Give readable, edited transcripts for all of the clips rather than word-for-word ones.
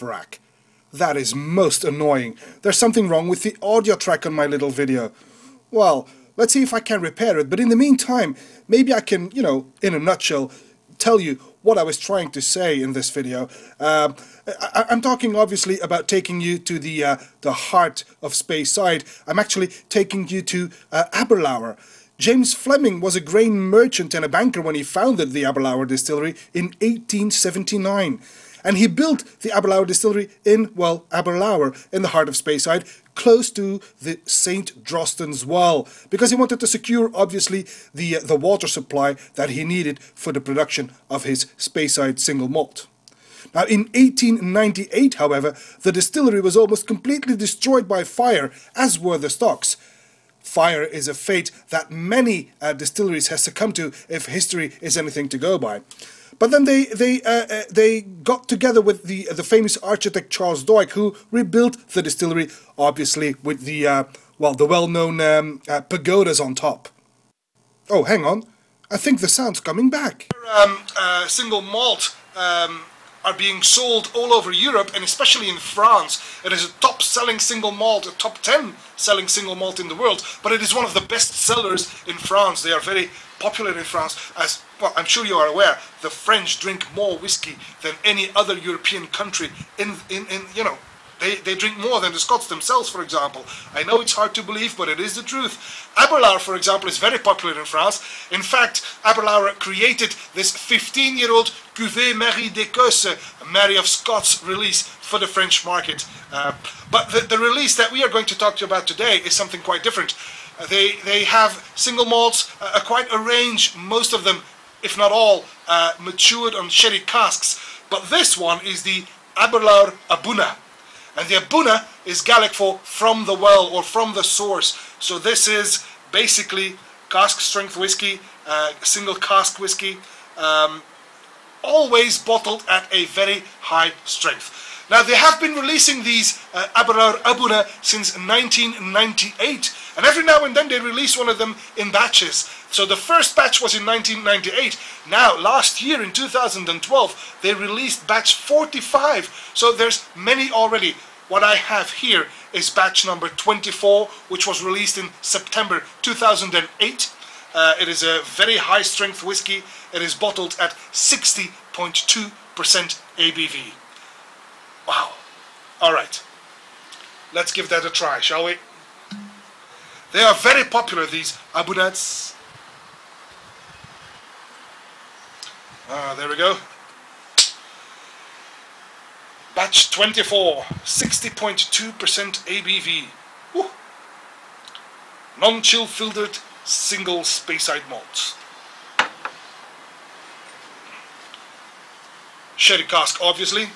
frack. That is most annoying. There's something wrong with the audio track on my little video. Well, let's see if I can repair it, but in the meantime, maybe I can, in a nutshell, tell you what I was trying to say in this video. I'm talking obviously about taking you to the heart of Speyside. I'm actually taking you to Aberlour. James Fleming was a grain merchant and a banker when he founded the Aberlour distillery in 1879. And he built the Aberlour distillery in, well, Aberlour, in the heart of Speyside, close to the St. Drostan's Well, because he wanted to secure, obviously, the water supply that he needed for the production of his Speyside single malt. Now, in 1898, however, the distillery was almost completely destroyed by fire, as were the stocks. Fire is a fate that many distilleries have succumbed to if history is anything to go by. But then they got together with the famous architect Charles Doig, who rebuilt the distillery, obviously with the well-known pagodas on top. Oh, hang on, I think the sound's coming back. Single malt are being sold all over Europe, and especially in France. It is a top-selling single malt, a top 10 selling single malt in the world, but it is one of the best sellers in France. They are very popular in France. As well, I'm sure you are aware, the French drink more whiskey than any other European country They drink more than the Scots themselves, for example. I know it's hard to believe, but it is the truth. Aberlour, for example, is very popular in France. In fact, Aberlour created this 15-year-old Cuvée Mary d'Écosse, Mary of Scots release for the French market. But the release that we are going to talk to you about today is something quite different. They have single malts, quite a range, most of them, if not all, matured on sherry casks. But this one is the Aberlour Abuna. And the Abuna is Gaelic for from the well or from the source. So this is basically cask strength whiskey, single cask whiskey, always bottled at a very high strength. Now they have been releasing these Aberlour Abuna since 1998, and every now and then they release one of them in batches. So the first batch was in 1998. Now last year in 2012 they released batch 45. So there's many already. What I have here is batch number 24, which was released in September 2008. It is a very high strength whiskey. It is bottled at 60.2% ABV. Wow. Alright. Let's give that a try, shall we? They are very popular, these Abunats. There we go. Batch 24, 60.2% ABV. Woo. Non-chill filtered single Speyside malts. Sherry cask, obviously.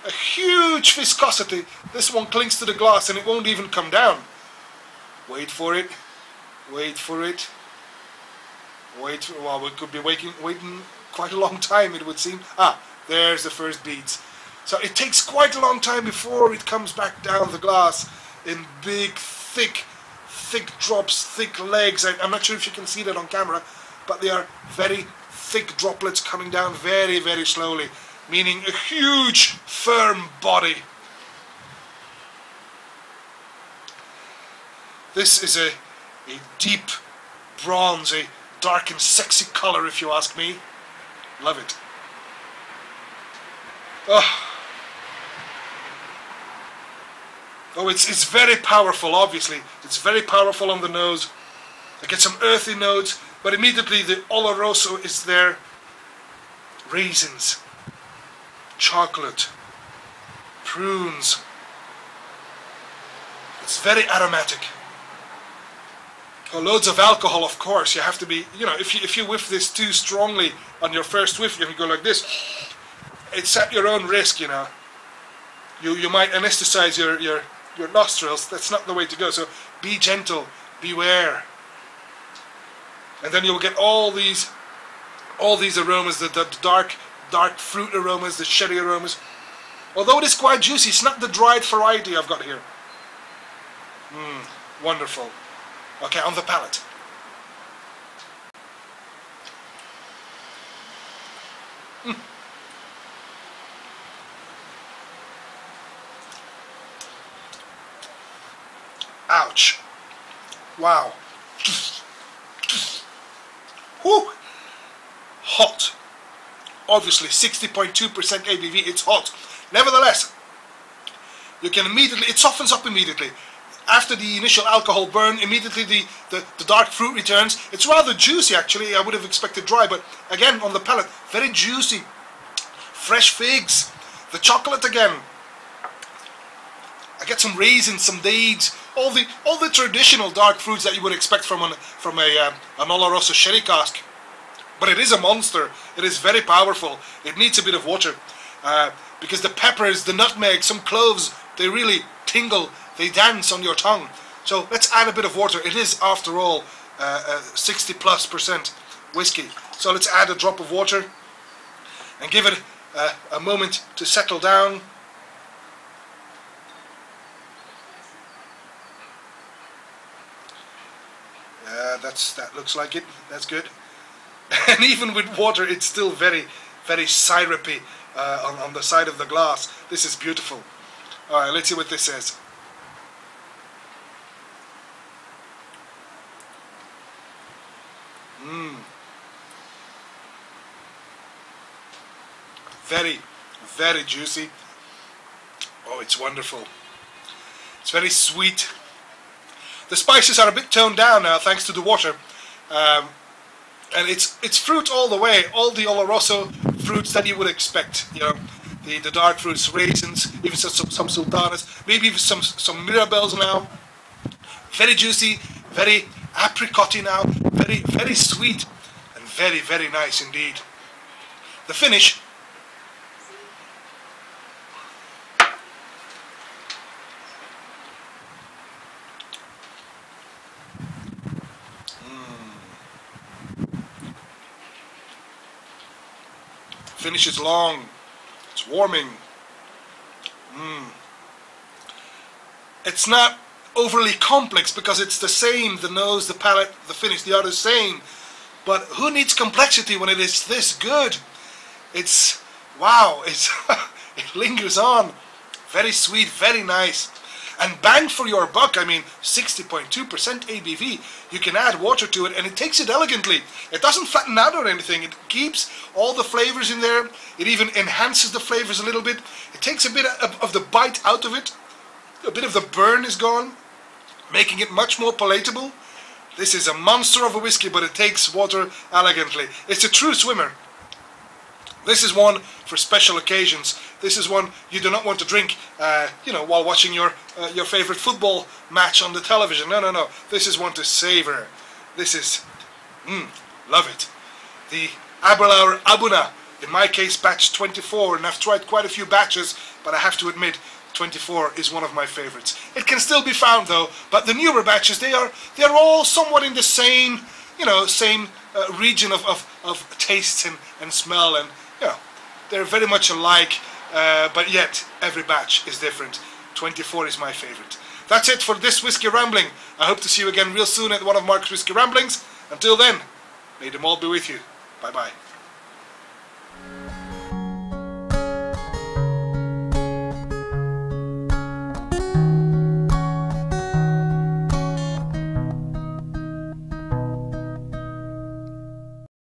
A huge viscosity. This one clings to the glass and it won't even come down. Wait for it. Wait for it. Wait for, well, we could be waiting quite a long time, it would seem. Ah, there's the first beads. So it takes quite a long time before it comes back down the glass in big, thick drops, thick legs. I'm not sure if you can see that on camera, but they are very thick droplets coming down very, very slowly, meaning a huge, firm body. This is a deep bronze, a dark and sexy color, if you ask me. Love it. Oh, it's very powerful, obviously. It's very powerful on the nose. I get some earthy notes, but immediately the Oloroso is there. Raisins, chocolate, prunes. It's very aromatic. Oh, loads of alcohol, of course. You have to be, if you whiff this too strongly on your first whiff, you can go like this. It's at your own risk, You might anesthetize your nostrils. That's not the way to go. So be gentle, beware, and then you'll get all these aromas, the dark fruit aromas, the sherry aromas. Although it is quite juicy, it's not the dried variety I've got here. Wonderful. Okay, on the palate. Ouch. Wow. Whew. Hot. Obviously 60.2% ABV, it's hot. Nevertheless, you can immediately, it softens up immediately. After the initial alcohol burn, immediately the dark fruit returns. It's rather juicy actually, I would have expected dry, but again on the palate, very juicy. Fresh figs, the chocolate again. I get some raisins, some dates, all the traditional dark fruits that you would expect from an Oloroso sherry cask. But it is a monster. It is very powerful. It needs a bit of water because the peppers, the nutmeg, some cloves, they really tingle. They dance on your tongue. So let's add a bit of water. It is, after all, 60+% whiskey. So let's add a drop of water and give it a moment to settle down. That looks like it. That's good. And even with water, it's still very, very syrupy on the side of the glass. This is beautiful. All right, let's see what this says. Very, very juicy. Oh, it's wonderful. It's very sweet. The spices are a bit toned down now thanks to the water. And it's fruit all the way, all the Oloroso fruits that you would expect, you know, the dark fruits, raisins, even some sultanas, maybe even some mirabelles now. Very juicy, very apricotty now, very, very sweet, and very, very nice indeed. The finish. Finish is long. It's warming. It's not overly complex because it's the same, the nose, the palate, the finish, they are the same. But who needs complexity when it is this good? It's, wow, it's it lingers on. Very sweet, very nice. And bang for your buck, I mean, 60.2% ABV. You can add water to it and it takes it elegantly. It doesn't flatten out or anything. It keeps all the flavors in there. It even enhances the flavors a little bit. It takes a bit of the bite out of it. A bit of the burn is gone, making it much more palatable. This is a monster of a whiskey, but it takes water elegantly. It's a true swimmer. This is one for special occasions. This is one you do not want to drink, you know, while watching your favorite football match on the television. No, no, no. This is one to savor. This is, love it. The Aberlour Abuna, in my case, batch 24, and I've tried quite a few batches, but I have to admit, 24 is one of my favorites. It can still be found though, but the newer batches, they are all somewhat in the same, you know, same region of tastes and smell, and you know, they're very much alike, but yet every batch is different. 24 is my favorite. That's it for this Whiskey Rambling. I hope to see you again real soon at one of Mark's Whiskey Ramblings. Until then, may them all be with you. Bye bye.